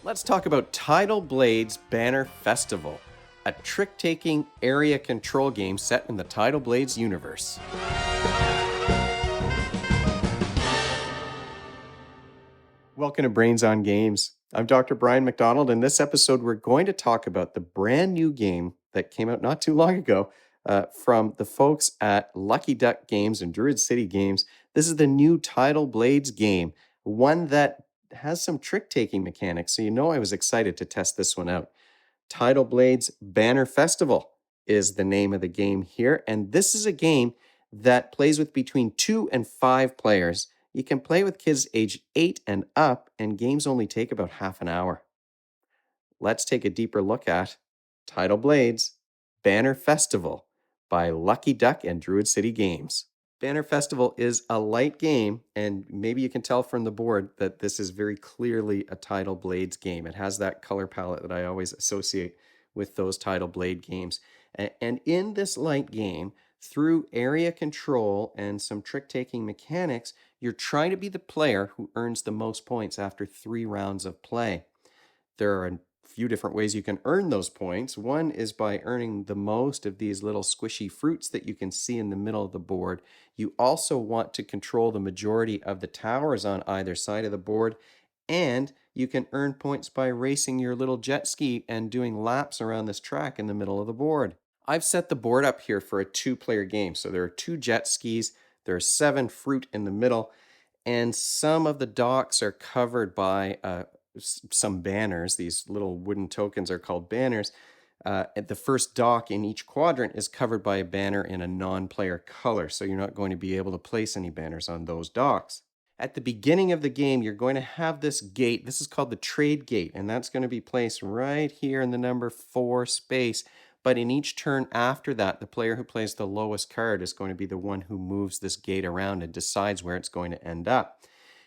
Let's talk about Tidal Blades Banner Festival, a trick-taking area control game set in the Tidal Blades universe. Welcome to Brains on Games. I'm Dr. Brian McDonald. In this episode, we're going to talk about the brand new game that came out not too long ago from the folks at Lucky Duck Games and Druid City Games. This is the new Tidal Blades game, one that has some trick-taking mechanics. So you know I was excited to test this one out. Tidal Blades Banner Festival is the name of the game here. And this is a game that plays with between 2 and 5 players. You can play with kids age 8 and up, and games only take about half an hour. Let's take a deeper look at Tidal Blades Banner Festival by Lucky Duck and Druid City Games. Banner Festival is a light game, and maybe you can tell from the board that this is very clearly a Tidal Blades game. It has that color palette that I always associate with those Tidal Blade games. And in this light game, through area control and some trick-taking mechanics, you're trying to be the player who earns the most points after 3 rounds of play. There are a few different ways you can earn those points. One is by earning the most of these little squishy fruits that you can see in the middle of the board. You also want to control the majority of the towers on either side of the board, and you can earn points by racing your little jet ski and doing laps around this track in the middle of the board. I've set the board up here for a 2-player game. So there are 2 jet skis, there are 7 fruit in the middle, and some of the docks are covered by some banners. These little wooden tokens are called banners. At the first dock in each quadrant is covered by a banner in a non-player color, so you're not going to be able to place any banners on those docks. At the beginning of the game, you're going to have this gate. This is called the trade gate, and that's going to be placed right here in the number 4 space. But in each turn after that, the player who plays the lowest card is going to be the one who moves this gate around and decides where it's going to end up.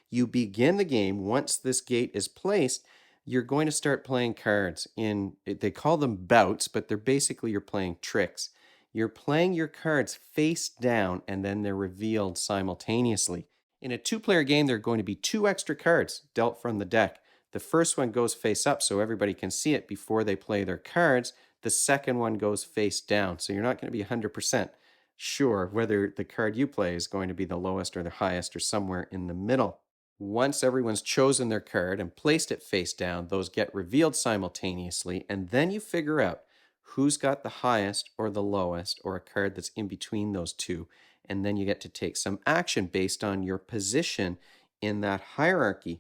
You begin the game, once this gate is placed, you're going to start playing cards they call them bouts, but they're basically you're playing tricks. You're playing your cards face down, and then they're revealed simultaneously. In a 2-player game, there are going to be 2 extra cards dealt from the deck. The first one goes face up so everybody can see it before they play their cards. The second one goes face down, so you're not going to be 100% sure whether the card you play is going to be the lowest or the highest or somewhere in the middle. Once everyone's chosen their card and placed it face down, those get revealed simultaneously, and then you figure out who's got the highest or the lowest, or a card that's in between those two, and then you get to take some action based on your position in that hierarchy.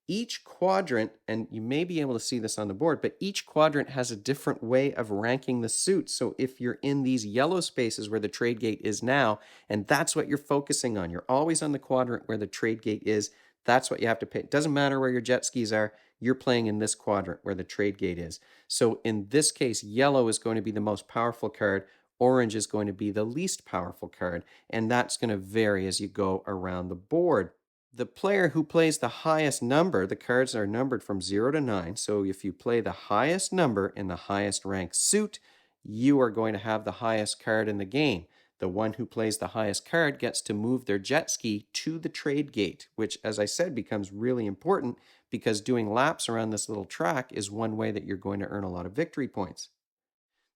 Each quadrant, and you may be able to see this on the board, but each quadrant has a different way of ranking the suits. So if you're in these yellow spaces where the trade gate is now, and that's what you're focusing on, you're always on the quadrant where the trade gate is, that's what you have to pay. It doesn't matter where your jet skis are, you're playing in this quadrant where the trade gate is. So in this case, yellow is going to be the most powerful card, orange is going to be the least powerful card, and that's going to vary as you go around the board. The player who plays the highest number, the cards are numbered from 0 to 9. So if you play the highest number in the highest ranked suit, you are going to have the highest card in the game. The one who plays the highest card gets to move their jet ski to the trade gate, which, as I said, becomes really important because doing laps around this little track is one way that you're going to earn a lot of victory points.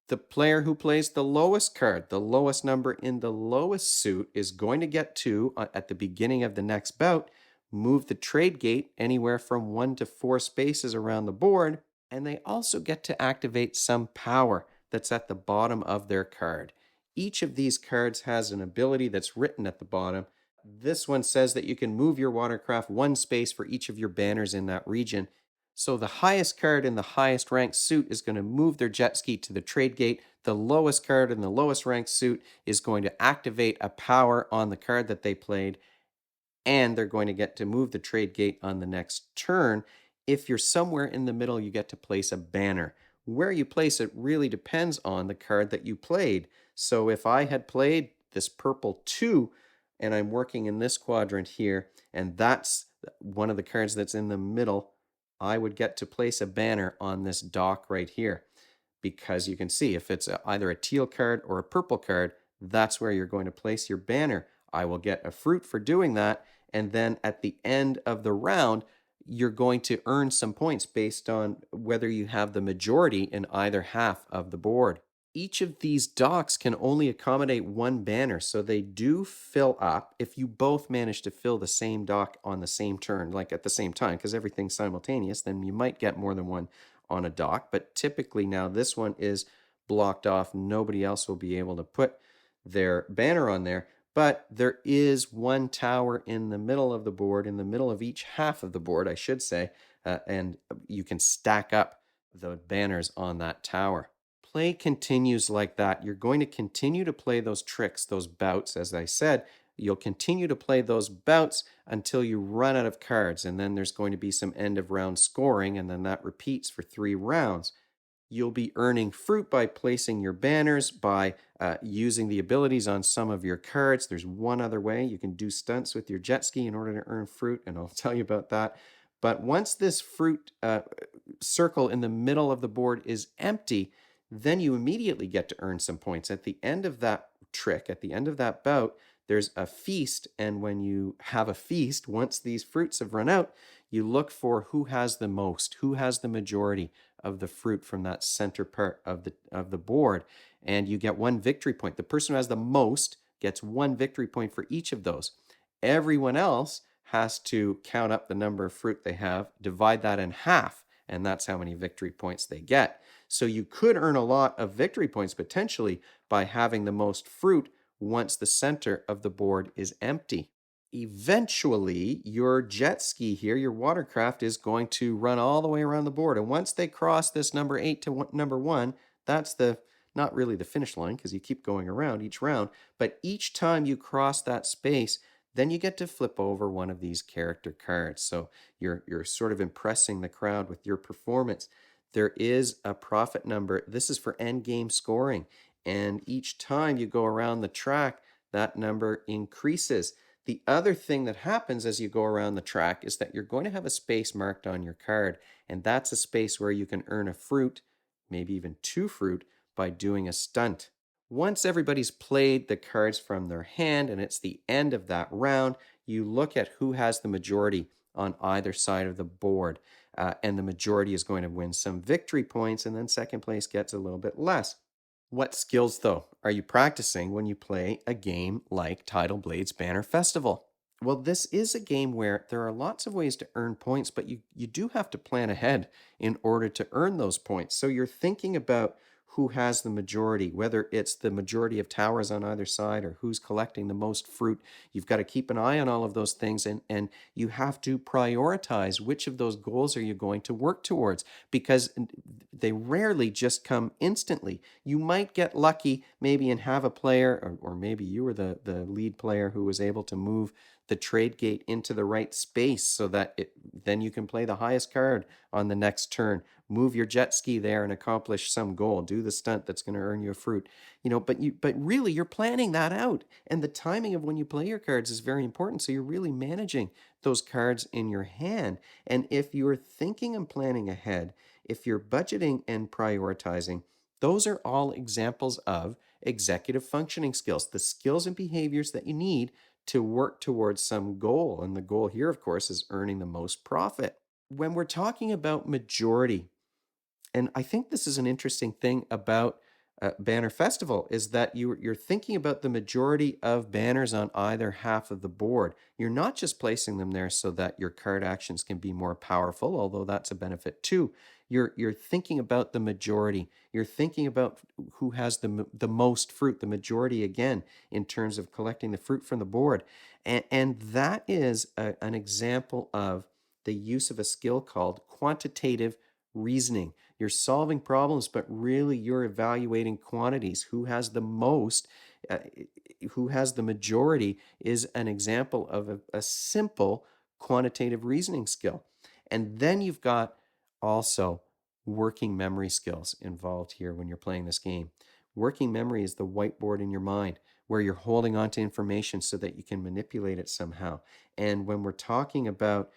The player who plays the lowest card, the lowest number in the lowest suit, is going to get to, at the beginning of the next bout, move the trade gate anywhere from 1 to 4 spaces around the board, and they also get to activate some power that's at the bottom of their card. Each of these cards has an ability that's written at the bottom. This one says that you can move your watercraft 1 space for each of your banners in that region. So the highest card in the highest ranked suit is going to move their jet ski to the trade gate. The lowest card in the lowest ranked suit is going to activate a power on the card that they played, and they're going to get to move the trade gate on the next turn. If you're somewhere in the middle, you get to place a banner. Where you place it really depends on the card that you played. So if I had played this purple 2, and I'm working in this quadrant here, and that's one of the cards that's in the middle, I would get to place a banner on this dock right here, because you can see if it's either a teal card or a purple card, that's where you're going to place your banner. I will get a fruit for doing that, and then at the end of the round, you're going to earn some points based on whether you have the majority in either half of the board. Each of these docks can only accommodate one banner, so they do fill up if you both manage to fill the same dock on the same turn, like at the same time, because everything's simultaneous. Then you might get more than one on a dock, but typically now this one is blocked off. Nobody else will be able to put their banner on there, but there is one tower in the middle of the board, in the middle of each half of the board, I should say, and you can stack up the banners on that tower. Play continues like that. You're going to continue to play those tricks, those bouts, as I said. You'll continue to play those bouts until you run out of cards, and then there's going to be some end of round scoring, and then that repeats for 3 rounds. You'll be earning fruit by placing your banners, by using the abilities on some of your cards. There's one other way. You can do stunts with your jet ski in order to earn fruit, and I'll tell you about that. But once this fruit circle in the middle of the board is empty, then you immediately get to earn some points. At the end of that trick, at the end of that bout, there's a feast. And when you have a feast, once these fruits have run out, you look for who has the most, who has the majority of the fruit from that center part of the board, and you get one victory point. The person who has the most gets one victory point for each of those. Everyone else has to count up the number of fruit they have, divide that in half, and that's how many victory points they get. So you could earn a lot of victory points potentially by having the most fruit once the center of the board is empty. Eventually, your jet ski here, your watercraft, is going to run all the way around the board. And once they cross this number 8 to number 1, that's the not really the finish line because you keep going around each round. But each time you cross that space, then you get to flip over one of these character cards. So you're sort of impressing the crowd with your performance. There is a profit number. This is for end game scoring. And each time you go around the track, that number increases. The other thing that happens as you go around the track is that you're going to have a space marked on your card, and that's a space where you can earn a fruit, maybe even 2 fruit, by doing a stunt. Once everybody's played the cards from their hand and it's the end of that round, you look at who has the majority on either side of the board, and the majority is going to win some victory points, and then second place gets a little bit less. What skills, though, are you practicing when you play a game like Tidal Blades Banner Festival? Well, this is a game where there are lots of ways to earn points, but you do have to plan ahead in order to earn those points. So you're thinking about who has the majority, whether it's the majority of towers on either side or who's collecting the most fruit. You've got to keep an eye on all of those things, and you have to prioritize which of those goals are you going to work towards, because they rarely just come instantly. You might get lucky maybe and have a player, or maybe you were the lead player who was able to move the trade gate into the right space so that then you can play the highest card on the next turn. Move your jet ski there and accomplish some goal. Do the stunt that's going to earn you a fruit. But really you're planning that out. And the timing of when you play your cards is very important. So you're really managing those cards in your hand. And if you're thinking and planning ahead, if you're budgeting and prioritizing, those are all examples of executive functioning skills, the skills and behaviors that you need to work towards some goal. And the goal here, of course, is earning the most profit. When we're talking about majority, and I think this is an interesting thing about Banner Festival, is that you're thinking about the majority of banners on either half of the board. You're not just placing them there so that your card actions can be more powerful, although that's a benefit too. You're thinking about the majority. You're thinking about who has the most fruit, the majority again, in terms of collecting the fruit from the board. And that is an example of the use of a skill called quantitative reasoning. You're solving problems, but really you're evaluating quantities. Who has the most, uh, who has the majority is an example of a simple quantitative reasoning skill. And then you've got also working memory skills involved here when you're playing this game. Working memory is the whiteboard in your mind where you're holding on to information so that you can manipulate it somehow. And when we're talking about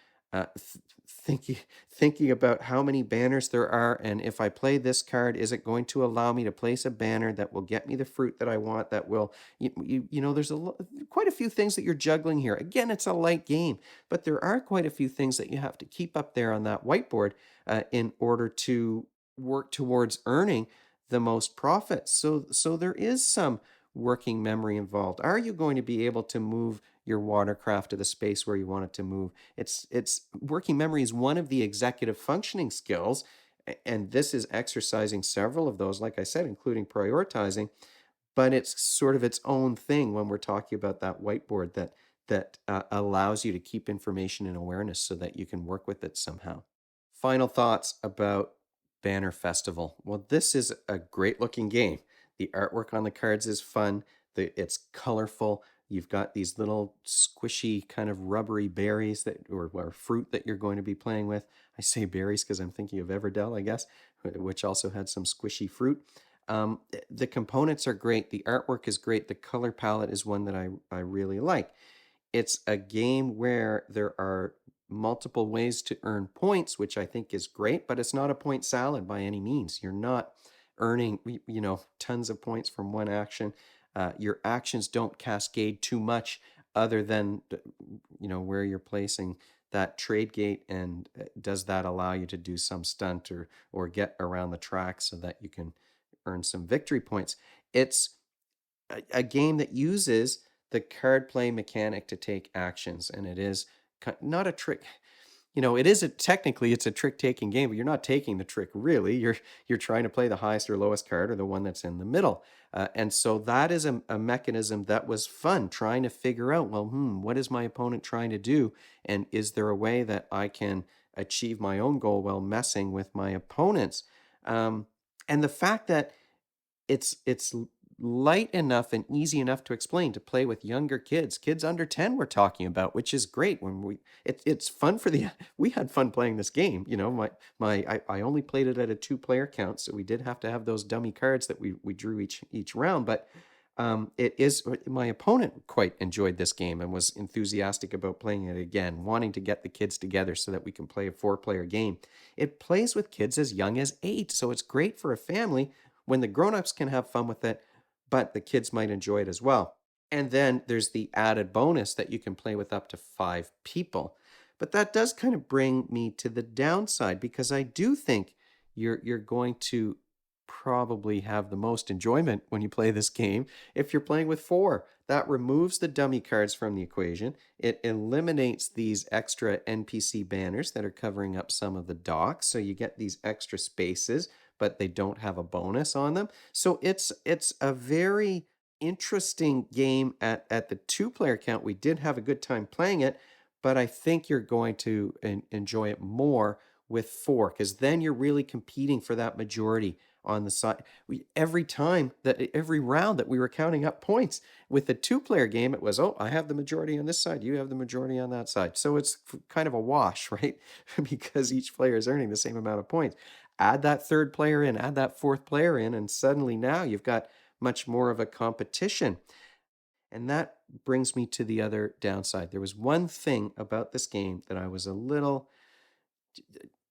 thinking thinking about how many banners there are, and if I play this card, is it going to allow me to place a banner that will get me the fruit that I want? That will there's quite a few things that you're juggling here. Again, it's a light game, but there are quite a few things that you have to keep up there on that whiteboard in order to work towards earning the most profit. So there is some working memory involved. Are you going to be able to move your watercraft to the space where you want it to move? It's working memory is one of the executive functioning skills, and this is exercising several of those, like I said, including prioritizing. But it's sort of its own thing when we're talking about that whiteboard that allows you to keep information in awareness so that you can work with it somehow. Final thoughts about Banner Festival. Well, this is a great looking game. The artwork on the cards is fun. It's colorful. You've got these little squishy kind of rubbery berries or fruit that you're going to be playing with. I say berries because I'm thinking of Everdell, I guess, which also had some squishy fruit. The components are great. The artwork is great. The color palette is one that I really like. It's a game where there are multiple ways to earn points, which I think is great, but it's not a point salad by any means. You're not earning, tons of points from one action. Your actions don't cascade too much other than, where you're placing that trade gate, and does that allow you to do some stunt or get around the track so that you can earn some victory points. It's a game that uses the card play mechanic to take actions, and it is not a trick. It is technically it's a trick taking game, but you're not taking the trick really. You're trying to play the highest or lowest card, or the one that's in the middle. And so that is a mechanism that was fun, trying to figure out, well, what is my opponent trying to do, and is there a way that I can achieve my own goal while messing with my opponents? And the fact that it's light enough and easy enough to explain to play with younger kids under 10 we're talking about, which is great. It's fun for the we had fun playing this game. I only played it at a 2-player count, so we did have to have those dummy cards that we drew each round. But it is my opponent quite enjoyed this game and was enthusiastic about playing it again, wanting to get the kids together so that we can play a 4-player game. It plays with kids as young as 8, so it's great for a family when the grown-ups can have fun with it, but the kids might enjoy it as well. And then there's the added bonus that you can play with up to 5 people. But that does kind of bring me to the downside, because I do think you're going to probably have the most enjoyment when you play this game if you're playing with 4. That removes the dummy cards from the equation. It eliminates these extra NPC banners that are covering up some of the docks, so you get these extra spaces, but they don't have a bonus on them. So it's a very interesting game at the 2-player count. We did have a good time playing it, but I think you're going to enjoy it more with 4, because then you're really competing for that majority on the side. Every round that we were counting up points. With the 2-player game, it was, oh, I have the majority on this side, you have the majority on that side. So it's kind of a wash, right? Because each player is earning the same amount of points. Add that 3rd player in, add that 4th player in, and suddenly now you've got much more of a competition. And that brings me to the other downside. There was one thing about this game that I was a little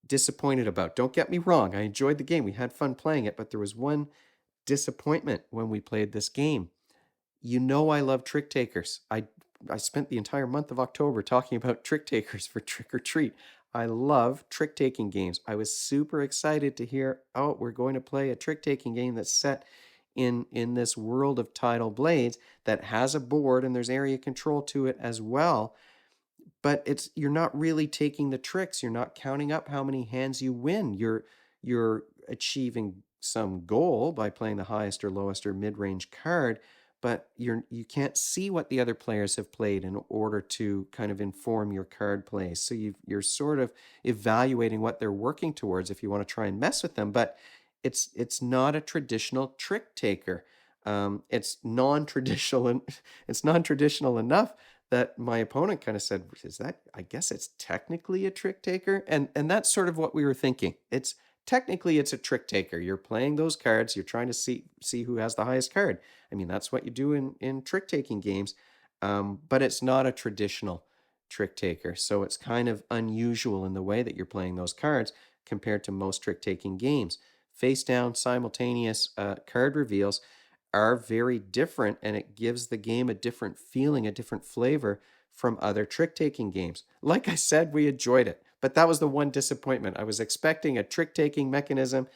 disappointed about. Don't get me wrong, I enjoyed the game. We had fun playing it, but there was one disappointment when we played this game. I love trick takers. I spent the entire month of October talking about trick takers for Trick or Treat. I love trick taking games. I was super excited to hear, oh, we're going to play a trick taking game that's set in this world of Tidal Blades that has a board and there's area control to it as well. But you're not really taking the tricks. You're not counting up how many hands you win. You're achieving some goal by playing the highest or lowest or mid-range card, but you can't see what the other players have played in order to kind of inform your card plays. So you're sort of evaluating what they're working towards if you want to try and mess with them. But it's not a traditional trick taker. It's non-traditional, and it's non-traditional enough that my opponent kind of said, "Is that? I guess it's technically a trick taker," and that's sort of what we were thinking. It's a trick taker. You're playing those cards. You're trying to see who has the highest card. I mean, that's what you do in trick taking games, but it's not a traditional trick taker. So it's kind of unusual in the way that you're playing those cards compared to most trick taking games. Face down, simultaneous card reveals are very different, and it gives the game a different feeling, a different flavor from other trick taking games. Like I said, we enjoyed it, but that was the one disappointment. I was expecting a trick taking mechanism,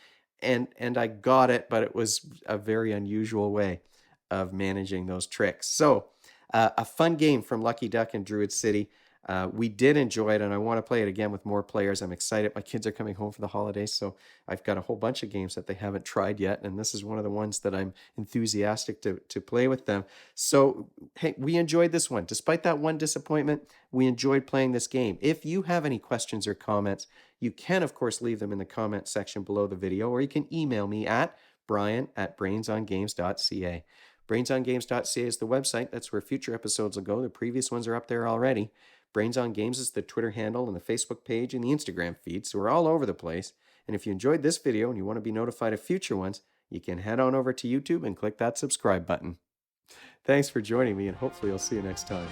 and I got it, but it was a very unusual way of managing those tricks. So, a fun game from Lucky Duck and Druid City. We did enjoy it, and I want to play it again with more players. I'm excited. My kids are coming home for the holidays, so I've got a whole bunch of games that they haven't tried yet, and this is one of the ones that I'm enthusiastic to play with them. So, hey, we enjoyed this one. Despite that one disappointment, we enjoyed playing this game. If you have any questions or comments, you can, of course, leave them in the comment section below the video, or you can email me at brian@brainsongames.ca. Brainsongames.ca is the website. That's where future episodes will go. The previous ones are up there already. Brains on Games is the Twitter handle and the Facebook page and the Instagram feed, so we're all over the place. And if you enjoyed this video and you want to be notified of future ones, you can head on over to YouTube and click that subscribe button. Thanks for joining me, and hopefully I'll see you next time.